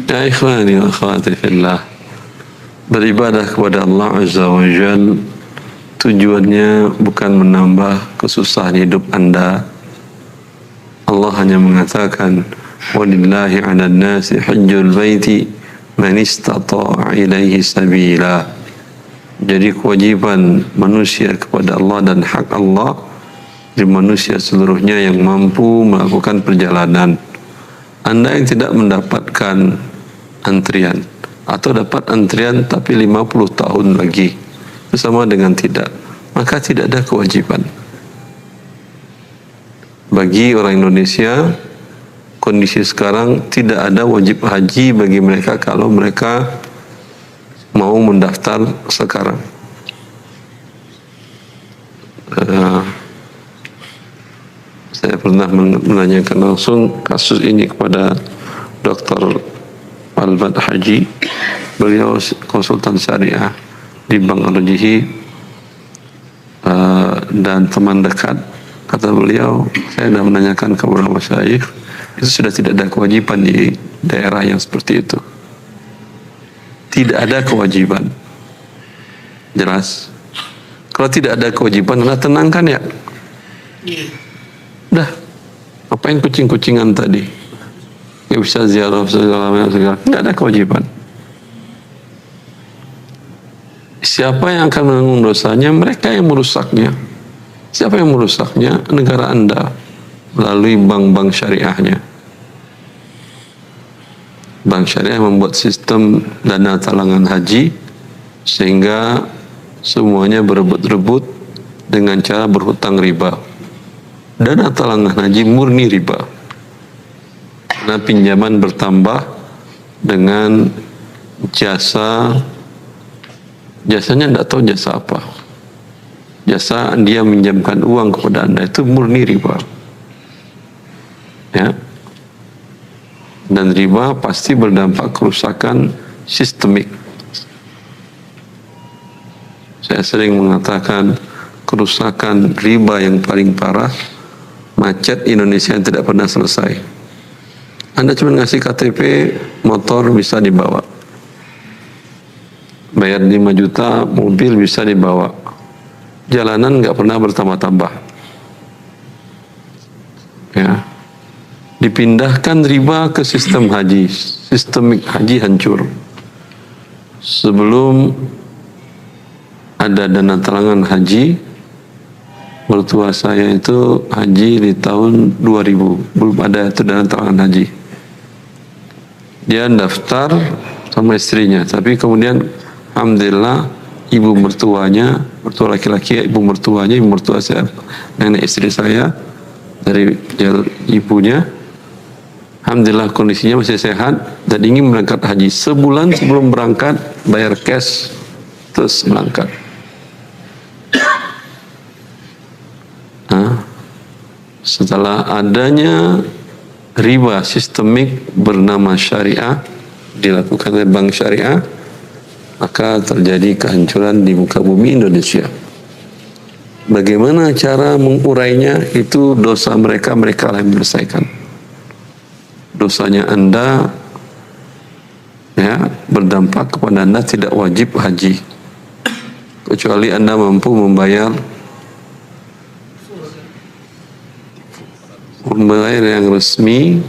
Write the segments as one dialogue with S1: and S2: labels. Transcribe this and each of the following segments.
S1: Ya ikhwani wa akhwati fillah, beribadah kepada Allah Azza wa Jal tujuannya bukan menambah kesusahan hidup Anda. Allah hanya mengatakan walillahi 'alan nasi hajjul baiti man istata'a ilaihi sabila. Jadi kewajiban manusia kepada Allah dan hak Allah di manusia seluruhnya yang mampu melakukan perjalanan. Anda yang tidak mendapatkan antrian atau dapat antrian tapi 50 tahun lagi, itu sama dengan tidak, maka tidak ada kewajiban. Bagi orang Indonesia, kondisi sekarang tidak ada wajib haji bagi mereka kalau mereka mau mendaftar sekarang. Saya pernah menanyakan langsung kasus ini kepada Dr. Albad Haji. Beliau konsultan syariah di Bank Al-Rajhi dan teman dekat. Kata beliau, saya sudah menanyakan ke beberapa masyayikh, itu sudah tidak ada kewajiban di daerah yang seperti itu. Tidak ada kewajiban. Jelas? Kalau tidak ada kewajiban, Anda tenangkan ya. Dah, apain kucing-kucingan tadi? Ya bisa ziarah segala. Tidak ada kewajiban. Siapa yang akan menanggung dosanya? Mereka yang merusaknya. Siapa yang merusaknya? Negara Anda melalui bank-bank syariahnya. Bank syariah membuat sistem dana talangan haji sehingga semuanya berebut-rebut dengan cara berhutang riba. Dana talangan haji murni riba. Karena pinjaman bertambah dengan jasanya tidak tahu jasa apa. Jasa dia minjamkan uang kepada Anda itu murni riba. Ya. Dan riba pasti berdampak kerusakan sistemik. Saya sering mengatakan kerusakan riba yang paling parah, macet Indonesia yang tidak pernah selesai. Anda cuma ngasih KTP, motor bisa dibawa. Bayar 5 juta, mobil bisa dibawa. Jalanan nggak pernah bertambah-tambah. Ya. Dipindahkan riba ke sistem haji. Sistemik haji hancur. Sebelum ada dana talangan haji, mertua saya itu haji di tahun 2000, belum ada itu dana talangan haji. Dia daftar sama istrinya, tapi kemudian alhamdulillah ibu mertua laki-laki, ibu mertua saya, nenek istri saya dari ibunya, alhamdulillah kondisinya masih sehat dan ingin berangkat haji. Sebulan sebelum berangkat bayar cash terus berangkat. Setelah adanya riba sistemik bernama syariah dilakukan oleh bank syariah, maka terjadi kehancuran di muka bumi Indonesia. Bagaimana cara mengurainya? Itu dosa mereka lah yang menyelesaikan. Dosanya Anda ya berdampak kepada Anda tidak wajib haji kecuali Anda mampu membayar yang resmi,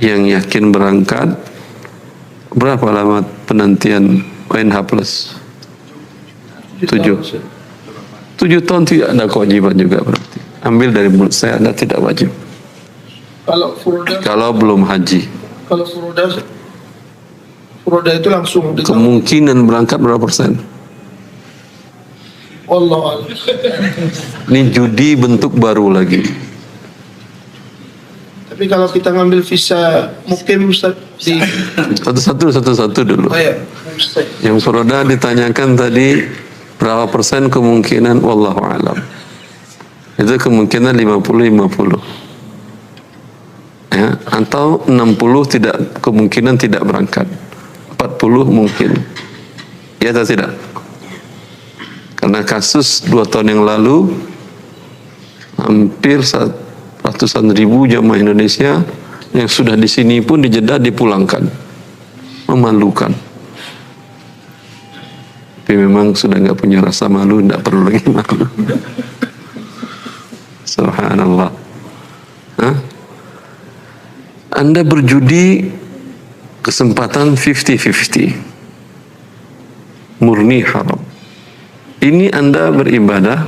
S1: yang yakin berangkat. Berapa lama penantian ONH plus? 7 tahun tidak ada kewajiban juga berarti. Ambil dari mulut saya, Anda tidak wajib. Kalau belum haji.
S2: Kalau furoda itu langsung.
S1: Kemungkinan berangkat berapa persen?
S2: Allah.
S1: Ini judi bentuk baru lagi.
S2: Tapi kalau kita ngambil visa mukim Ustaz di
S1: satu-satu dulu.
S2: Oh ya,
S1: Yang furoda ditanyakan tadi berapa persen kemungkinan, wallahu alam. Itu kemungkinan 50-50. Ya, atau 60 kemungkinan tidak berangkat. 40 mungkin. Ya atau tidak? Karena kasus 2 tahun yang lalu hampir ratusan ribu jamaah Indonesia yang sudah di sini pun di Jeddah dipulangkan. Memalukan. Tapi memang sudah nggak punya rasa malu, nggak perlu lagi malu. Subhanallah. Hah? Anda berjudi kesempatan 50-50. Murni haram. Ini Anda beribadah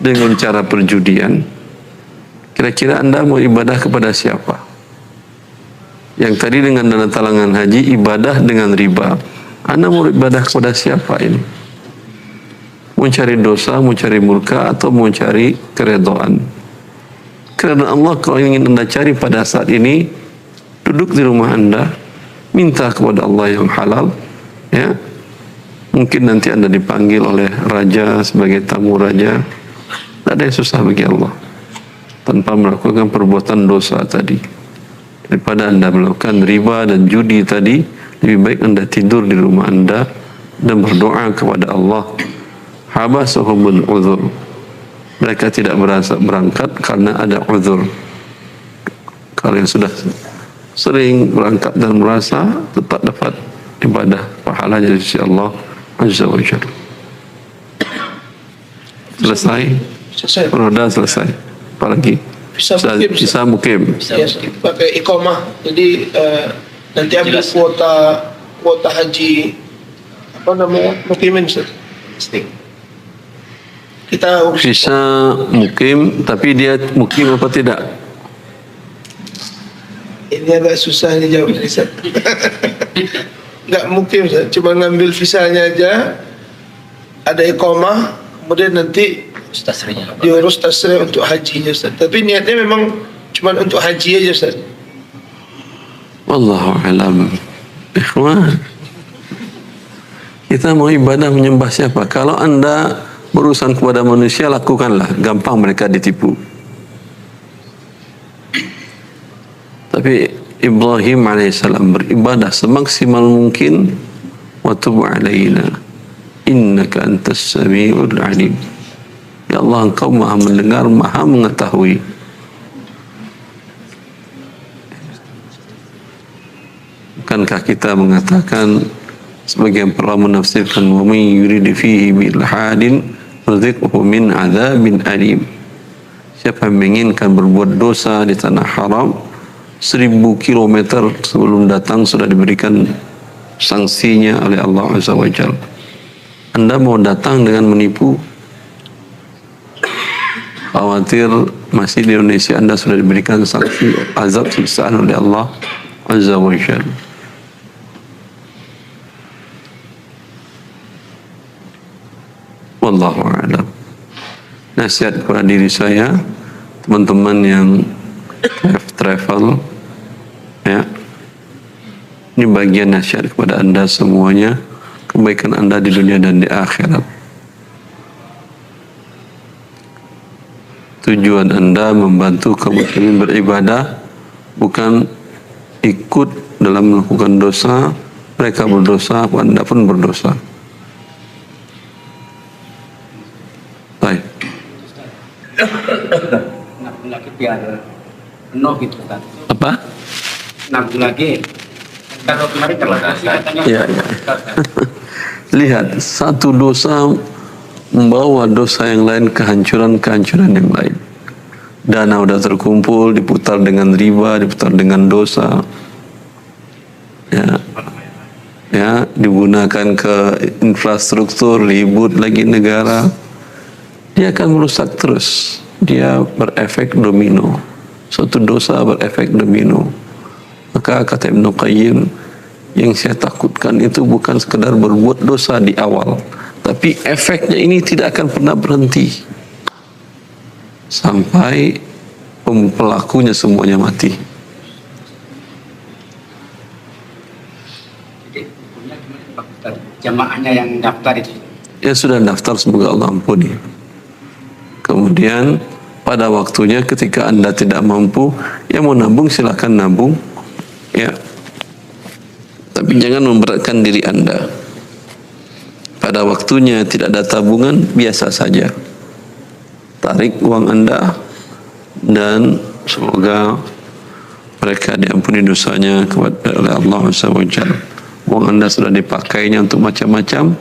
S1: dengan cara perjudian. Kira-kira Anda mau ibadah kepada siapa? Yang tadi dengan dana talangan haji, ibadah dengan riba. Anda mau ibadah kepada siapa ini? Mau cari dosa, mau cari murka, atau mau cari keredaan? Keredaan Allah kalau ingin Anda cari pada saat ini, duduk di rumah Anda, minta kepada Allah yang halal, ya. Mungkin nanti Anda dipanggil oleh raja sebagai tamu raja. Tidak ada yang susah bagi Allah tanpa melakukan perbuatan dosa tadi. Daripada Anda melakukan riba dan judi tadi, lebih baik Anda tidur di rumah Anda dan berdoa kepada Allah. Habasahumul uzur. Mereka tidak berangkat karena ada uzur. Kalau yang sudah sering berangkat dan merasa, tetap dapat ibadah pahalanya di sisi Allah Azza wa Jalla. Selesai?
S2: Selesai.
S1: Roda selesai. Apalagi? Bisa mukim.
S2: Ya, pakai iqamah. Jadi nanti ambil kuota haji apa namanya? Mukimin, Ustaz. Kita
S1: bisa mukim, tapi dia mukim apa tidak?
S2: Ini agak susah nih jawabnya, Ustaz. Enggak mukim, Ustaz. Cuma ngambil visanya aja. Ada iqamah, kemudian nanti diurus tasrih untuk haji, Ustaz. Tapi niatnya memang cuma untuk haji aja, Ustaz.
S1: Wallahu alam. Ikhwan, kita mau ibadah menyembah siapa? Kalau Anda berurusan kepada manusia, lakukanlah. Gampang mereka ditipu. Tapi Ibrahim alaihissalam beribadah semaksimal mungkin. Wa tub alaina innaka antas samiul alim. Ya Allah, Engkau maha mendengar, maha mengetahui. Bukankah kita mengatakan, sebagian para menafsirkan, wa may yurid fihi bil hadin nudzikhu min adzabin alim. Siapa yang menginginkan berbuat dosa di tanah haram, 1000 kilometer sebelum datang sudah diberikan sanksinya oleh Allah Azza wa Jalla. Anda mau datang dengan menipu, khawatir masih di Indonesia Anda sudah diberikan sanksi azab siksaan oleh Allah Azza wa Jalla. Wallahu a'lam. Nasihat kepada diri saya, teman-teman yang travel, ya, ini bagian nasihat kepada Anda semuanya, kebaikan Anda di dunia dan di akhirat. Tujuan Anda membantu kaum muslimin beribadah, bukan ikut dalam melakukan dosa. Mereka berdosa, Anda pun berdosa. Baik.
S3: Nabung lagi biar penuh gitu kan.
S1: Apa?
S3: Nabung lagi. Kalau kemarin katanya.
S1: Ya. Lihat, satu dosa membawa dosa yang lain, kehancuran yang lain. Dana udah terkumpul, diputar dengan riba, diputar dengan dosa, ya, digunakan ke infrastruktur, ribut lagi negara, dia akan merusak terus. Dia berefek domino. Suatu dosa berefek domino. Maka kata Ibnu Qayyim, yang saya takutkan itu bukan sekedar berbuat dosa di awal, tapi efeknya ini tidak akan pernah berhenti sampai pelakunya semuanya mati.
S3: Jadi jamaahnya yang daftar itu.
S1: Ya sudah daftar, semoga Allah ampuni. Kemudian pada waktunya ketika Anda tidak mampu, ya mau nabung silakan nabung, ya. Tapi jangan memberatkan diri Anda. Pada waktunya tidak ada tabungan, biasa saja. Tarik uang Anda, dan semoga mereka diampuni dosanya oleh Allah Azza wa Jalla. Uang Anda sudah dipakainya untuk macam-macam,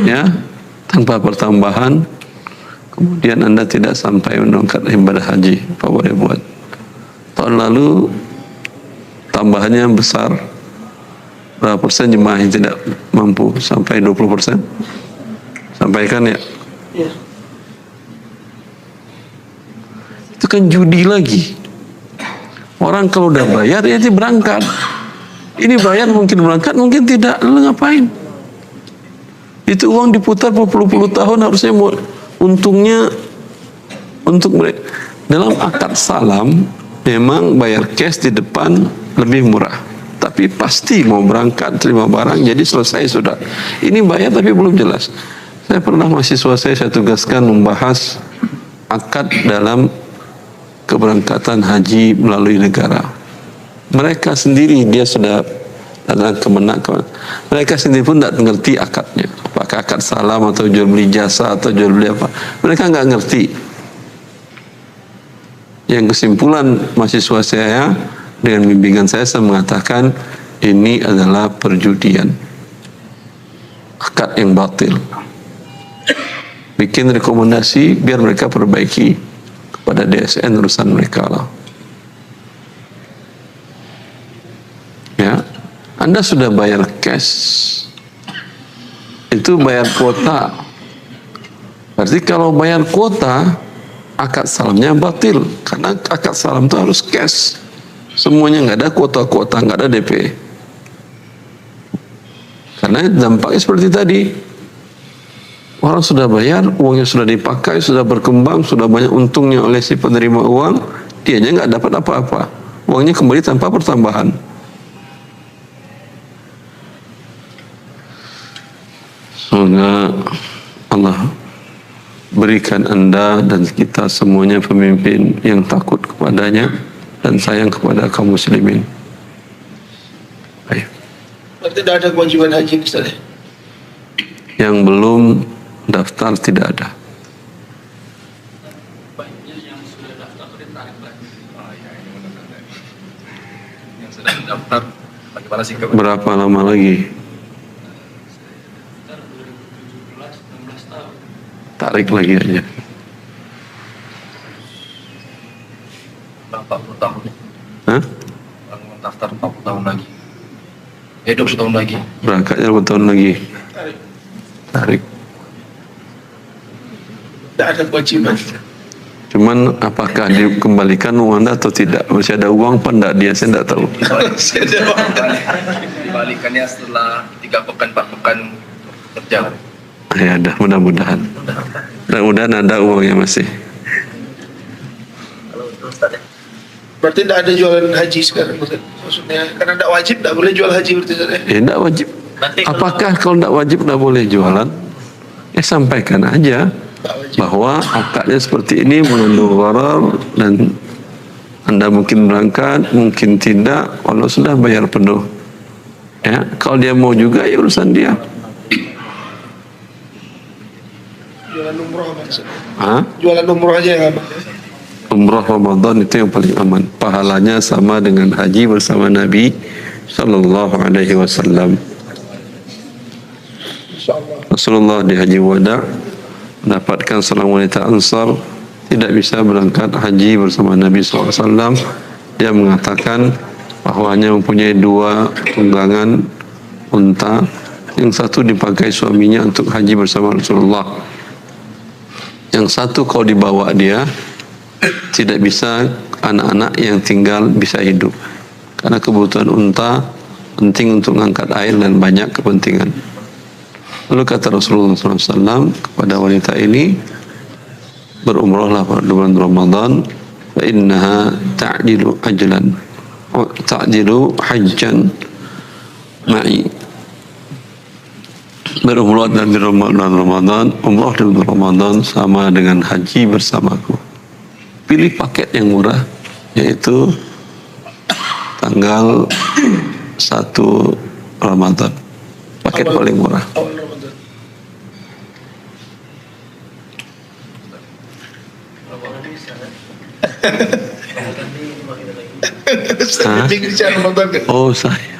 S1: ya, tanpa pertambahan. Kemudian Anda tidak sampai menunaikan ibadah haji, apa boleh buat? Tahun lalu tambahannya besar. Berapa persen jemaah yang tidak mampu? Sampai 20%? Sampaikan ya?
S2: Ya.
S1: Itu kan judi lagi. Orang kalau udah bayar, ya dia berangkat. Ini bayar mungkin berangkat, mungkin tidak. Lalu ngapain? Itu uang diputar berpuluh-puluh tahun, harusnya untungnya untuk mereka. Dalam akad salam memang bayar cash di depan lebih murah, tapi pasti mau berangkat terima barang, jadi selesai sudah. Ini bayar tapi belum jelas. Saya pernah mahasiswa saya tugaskan membahas akad dalam keberangkatan haji melalui negara. Mereka sendiri, dia sudah ada kemenak, mereka sendiri pun tidak mengerti akadnya, apakah akad salam atau jual beli jasa atau jual beli apa, mereka nggak ngerti. Yang kesimpulan mahasiswa saya dengan bimbingan saya mengatakan ini adalah perjudian, akad yang batil. Bikin rekomendasi biar mereka perbaiki kepada DSN, urusan mereka lah. Ya, Anda sudah bayar cash, itu bayar kuota. Berarti kalau bayar kuota, akad salamnya batil, karena akad salam itu harus cash. Semuanya nggak ada kuota-kuota, nggak ada DP. Karena dampaknya seperti tadi. Orang sudah bayar, uangnya sudah dipakai, sudah berkembang, sudah banyak untungnya oleh si penerima uang, dianya nggak dapat apa-apa. Uangnya kembali tanpa pertambahan. Semoga Allah berikan Anda dan kita semuanya pemimpin yang takut kepadanya dan sayang kepada kaum muslimin. Baik.
S2: Berarti tidak ada kewajiban haji, Ustaz?
S1: Yang belum daftar tidak ada.
S4: Yang sudah daftar ditarik lagi. Yang sudah daftar bagaimana sikap?
S1: Berapa lama lagi?
S4: Sekitar 2017, 16 tahun.
S1: Tarik lagi aja.
S4: 40 tahun.
S1: Hah?
S4: Kalau daftar 40 tahun lagi. 20 tahun lagi.
S1: Berangkatnya berapa tahun lagi? Tarik.
S2: Tidak ada kewajiban.
S1: Cuman apakah dikembalikan uang Anda atau tidak? Masih ada uang apa enggak? Dia saya tidak tahu.
S4: Dibalikannya setelah 3 pekan 4 pekan kerja.
S1: Ya ada, mudah-mudahan. Mudah-mudahan ada uangnya masih.
S2: Berarti tidak ada jualan haji sekarang, Ustaz? Maksudnya karena tidak wajib, tidak boleh jual haji berarti, Ustaz?
S1: Tidak wajib. Apakah kalau tidak wajib tidak boleh jualan? Ya sampaikan aja bahwa akadnya seperti ini mengandung gharar dan Anda mungkin berangkat, mungkin tidak, kalau sudah bayar penuh. Ya, kalau dia mau juga ya urusan dia.
S2: Jualan umroh maksudnya.
S1: Hah?
S2: Jualan umroh aja yang aman.
S1: Umrah Ramadan itu yang paling aman. Pahalanya sama dengan haji bersama Nabi Sallallahu Alaihi Wasallam.
S2: InsyaAllah.
S1: Rasulullah di haji wada mendapatkan seorang wanita Ansar tidak bisa berangkat haji bersama Nabi SAW. Dia mengatakan bahwa hanya mempunyai 2 tunggangan unta, yang satu dipakai suaminya untuk haji bersama Rasulullah, yang satu kalau dibawa dia tidak bisa anak-anak yang tinggal bisa hidup, karena kebutuhan unta penting untuk mengangkat air dan banyak kepentingan. Lalu kata Rasulullah SAW kepada wanita ini, berumrahlah pada bulan Ramadan, fa innaha ta'jilu ajlan, ta'jilu hajjan ma'i. Berumrah dan di bulan Ramadan, umrah di bulan Ramadan sama dengan haji bersamaku. Pilih paket yang murah, yaitu tanggal 1 Ramadan. Paket paling murah.
S2: Awal Ramadan. Ustaz bimbing secara Ramadan kan?
S1: Oh saya.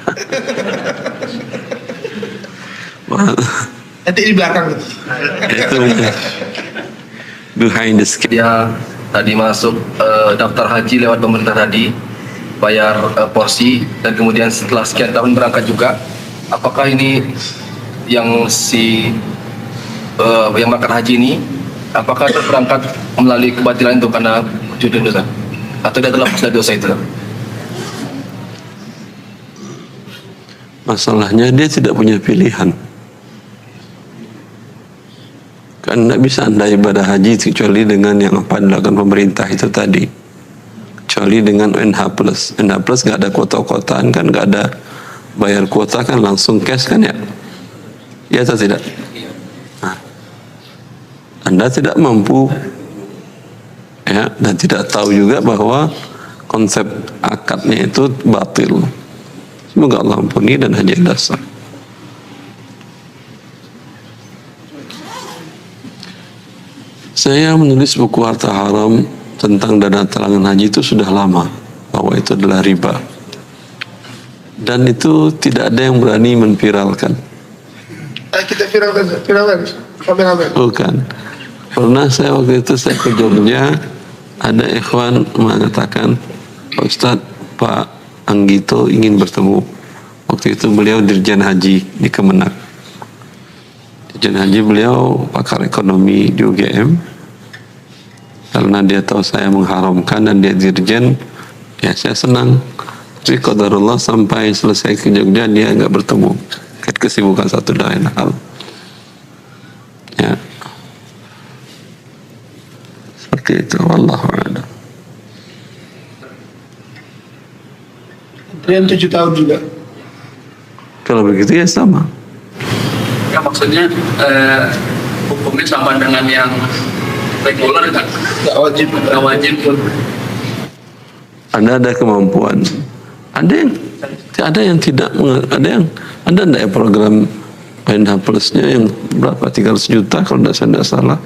S2: Nanti di belakang.
S1: Itu behind the screen.
S4: Dia tadi masuk daftar haji lewat pemerintah tadi, bayar porsi, dan kemudian setelah sekian tahun berangkat juga. Apakah ini yang yang berangkat haji ini, apakah dia berangkat melalui kebatilan itu karena wujud dosa, atau dia telah dari dosa itu?
S1: Masalahnya dia tidak punya pilihan. Kan tidak bisa Anda ibadah haji kecuali dengan yang apa dilakukan pemerintah itu tadi. Kecuali dengan NH+. NH+ nggak ada kuota-kuotaan kan, nggak ada bayar kuota kan, langsung cash kan ya? Ya atau tidak? Nah, Anda tidak mampu ya, dan tidak tahu juga bahwa konsep akadnya itu batil. Semoga Allah ampuni dan haji dasar. Saya menulis buku Harta Haram tentang dana talangan haji itu sudah lama, bahwa itu adalah riba. Dan itu tidak ada yang berani menviralkan.
S2: Kita viralkan.
S1: Bukan. Pernah saya waktu itu saya ke Jogja, ada ikhwan mengatakan, Pak Ustadz, Pak Anggito ingin bertemu. Waktu itu beliau Dirjen Haji di Kemenak. Dirjen Haji beliau pakar ekonomi di UGM. Karena dia tahu saya mengharamkan dan dia dirjen, ya saya senang. Tapi qadarullah sampai selesai ke Jogja dia nggak bertemu. Kesibukan satu dan lain hal. Ya. Seperti itu. Wallahu a'lam.
S2: Antrian 7 tahun juga.
S1: Kalau begitu ya sama.
S5: Ya maksudnya hukumnya sama dengan yang reguler kan?
S2: Nggak wajib.
S5: Nggak wajib.
S1: Anda ada kemampuan. Ada yang tidak, ada ya program PNH Plusnya yang berapa 300 juta kalau tidak salah.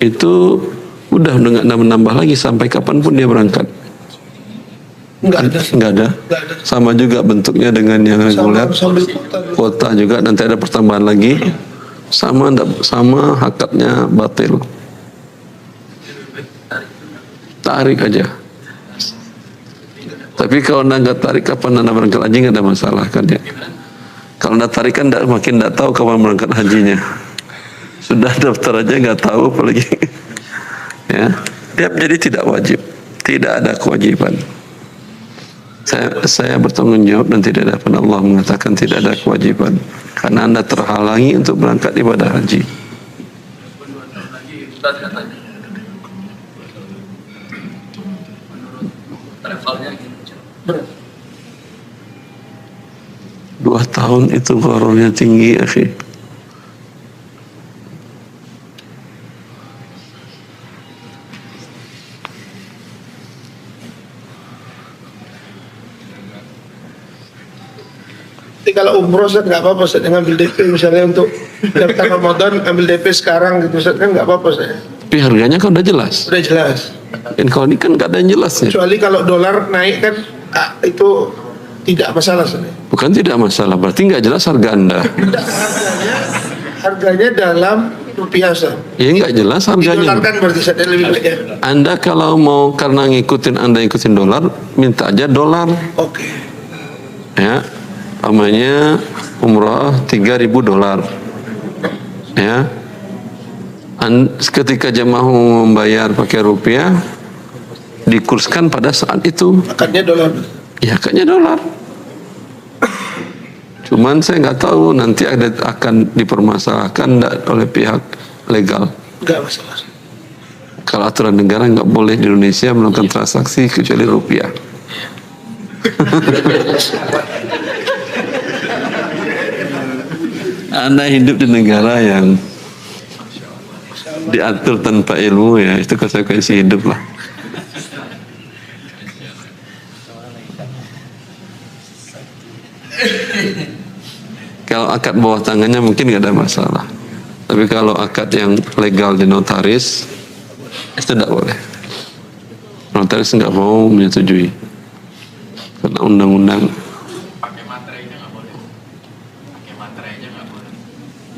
S1: Itu udah nggak menambah lagi sampai kapanpun dia berangkat. Nggak ada. Sama juga bentuknya dengan yang reguler. Kuota juga, nanti ada pertambahan lagi. Sama hakatnya batil. Tarik aja. Tapi kalau Anda nggak tarik kapan Anda berangkat haji nggak ada masalah kan ya. Kalau Anda tarik kan makin nggak tahu kapan berangkat hajinya. Sudah daftar aja nggak tahu apalagi. Ya, jadi tidak wajib, tidak ada kewajiban. Saya bertanggung jawab dan tidak ada pernah Allah mengatakan tidak ada kewajiban karena Anda terhalangi untuk berangkat ibadah haji.
S5: Travelnya gitu.
S1: 2 tahun itu gharornya tinggi, akhi.
S2: Jadi kalau umroh Ustaz nggak apa-apa Ustaz, ngambil DP misalnya untuk daftar Ramadan, ambil DP sekarang gitu Ustaz, kan nggak apa-apa saya.
S1: Tapi harganya kan udah jelas.
S2: Udah jelas.
S1: Dan kalau ini kan nggak ada yang jelasnya.
S2: Kecuali kalau dolar naik kan itu tidak masalah Ustaz.
S1: Bukan tidak masalah, berarti nggak jelas harga Anda.
S2: Harganya dalam rupiah Ustaz.
S1: Ya nggak jelas harganya.
S2: Didolarkan berarti Ustaz lebih baik ya.
S1: Anda kalau mau karena Anda ikutin dolar, minta aja dolar.
S2: Oke.
S1: Ya, namanya umrah $3.000. Ya, ketika jemaah membayar pakai rupiah, dikurskan pada saat itu.
S2: Akadnya dolar.
S1: Ya, akadnya dolar. Cuman saya nggak tahu nanti akan dipermasalahkan oleh pihak legal.
S2: Nggak masalah.
S1: Kalau aturan negara nggak boleh di Indonesia melakukan transaksi kecuali rupiah. Anda hidup di negara yang diatur tanpa ilmu, ya itu konsekuensi hidup lah. Kalau akad bawah tangannya mungkin nggak ada masalah, tapi kalau akad yang legal di notaris itu tidak boleh. materai nggak mau menyetujui karena undang-undang.
S5: Pakai materainya nggak boleh. Pakai materainya nggak boleh.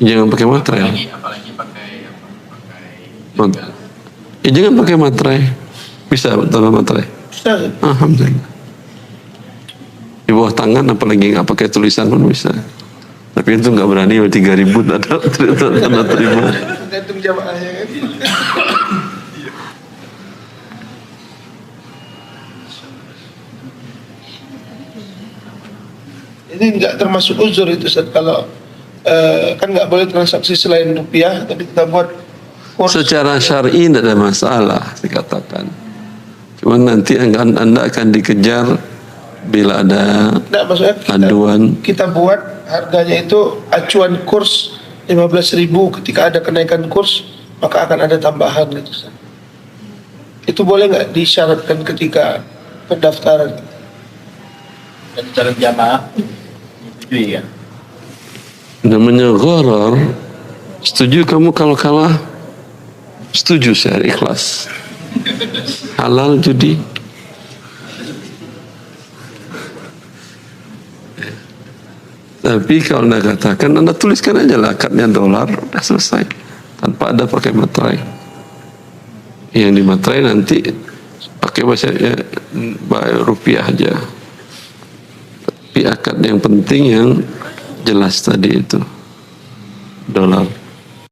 S1: Jangan pakai materai.
S5: Apalagi pakai
S1: Jangan pakai materai. Bisa tanpa materai.
S2: Ustaz,
S1: Alhamdulillah. Di bawah tangan apalagi nggak pakai tulisan pun bisa. Tapi itu nggak berani 3.000 ada tanda terima.
S2: tergantung jamaahnya kan. Ini nggak termasuk uzur itu Ustaz, kalau kan nggak boleh transaksi selain rupiah, tapi kita buat kurs.
S1: Secara syar'i tidak ada masalah dikatakan. Cuma nanti anda akan dikejar bila ada
S2: Nggak, maksudnya
S1: aduan.
S2: kita buat harganya itu acuan kurs 15.000, ketika ada kenaikan kurs maka akan ada tambahan gitu Ustaz. Itu boleh nggak disyaratkan ketika pendaftaran?
S5: dan cara jamaah itu ya.
S1: Namanya gharar. Setuju kamu kalau kalah? Setuju saya, ikhlas. Halal judi. Tapi kalau anda katakan, anda tuliskan aja lah akadnya dolar, udah selesai, tanpa ada pakai materai. Yang dimaterai nanti pakai bahasa rupiah aja. Tapi akad yang penting yang jelas tadi itu dolar.